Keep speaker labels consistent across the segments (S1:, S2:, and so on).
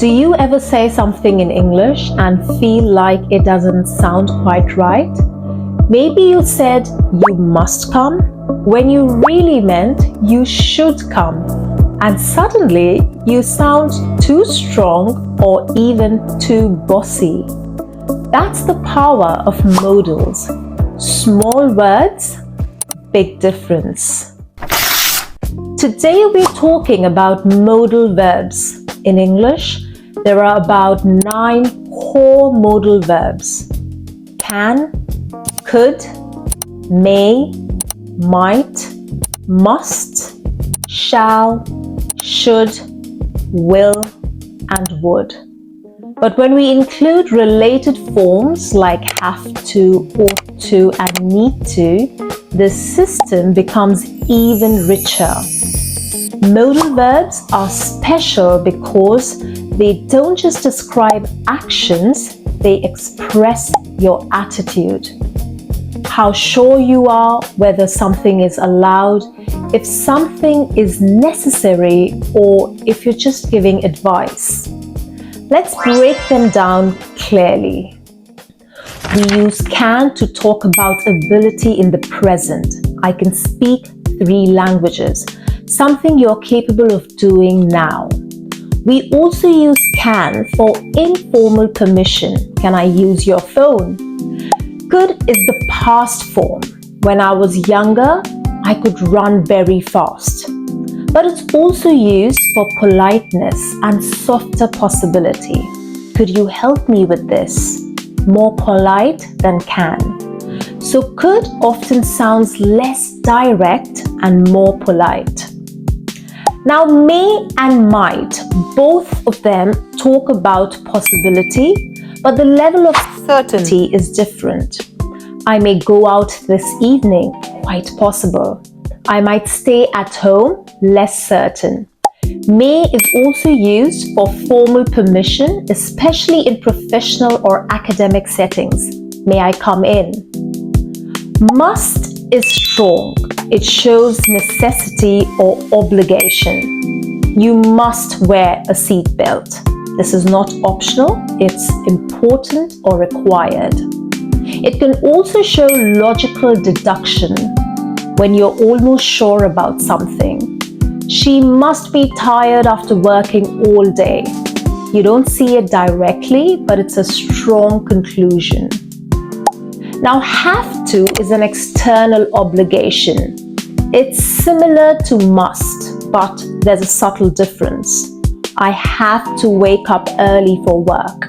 S1: Do you ever say something in English and feel like it doesn't sound quite right? Maybe you said you must come when you really meant you should come, and suddenly you sound too strong or even too bossy. That's the power of modals. Small words, big difference. Today we're talking about modal verbs. In English, there are about 9 core modal verbs. Can, could, may, might, must, shall, should, will, and would. But when we include related forms like have to, ought to, and need to, the system becomes even richer. Modal verbs are special because they don't just describe actions, they express your attitude. How sure you are whether something is allowed, if something is necessary, or if you're just giving advice. Let's break them down clearly. We use can to talk about ability in the present. I can speak 3 languages, something you're capable of doing now. We also use can for informal permission. Can I use your phone? Could is the past form. When I was younger, I could run very fast. But it's also used for politeness and softer possibility. Could you help me with this? More polite than can. So could often sounds less direct and more polite. Now may and might, both of them talk about possibility, but the level of certainty is different. I may go out this evening, quite possible. I might stay at home, less certain. May is also used for formal permission, especially in professional or academic settings. May I come in? Must is strong. It shows necessity or obligation. You must wear a seat belt. This is not optional, it's important or required. It can also show logical deduction when you're almost sure about something. She must be tired after working all day. You don't see it directly, but it's a strong conclusion. Now, have to is an external obligation. It's similar to must, but there's a subtle difference. I have to wake up early for work.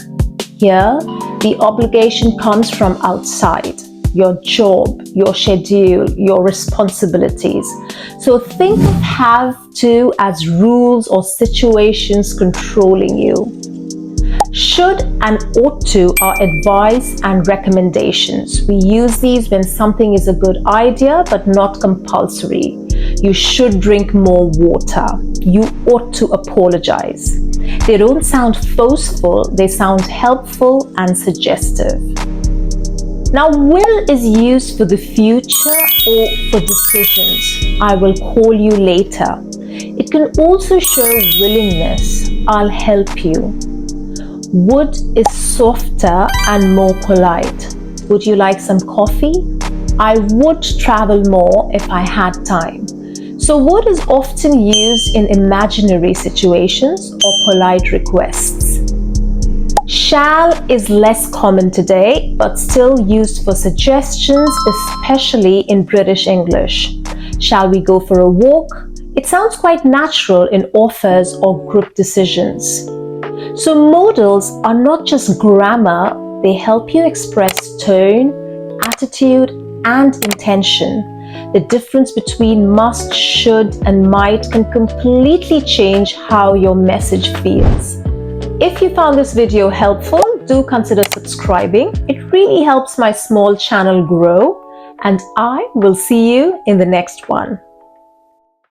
S1: Here, the obligation comes from outside. Your job, your schedule, your responsibilities. So think of have to as rules or situations controlling you. Should and ought to are advice and recommendations. We use these when something is a good idea but not compulsory. You should drink more water. You ought to apologize. They don't sound forceful, they sound helpful and suggestive. Now, will is used for the future or for decisions. I will call you later. It can also show willingness. I'll help you. Would is softer and more polite. Would you like some coffee? I would travel more if I had time. So would is often used in imaginary situations or polite requests. Shall is less common today, but still used for suggestions, especially in British English. Shall we go for a walk? It sounds quite natural in offers or group decisions. So modals are not just grammar, they help you express tone, attitude, and intention. The difference between must, should, and might can completely change how your message feels. If you found this video helpful, do consider subscribing. It really helps my small channel grow, and I will see you in the next one.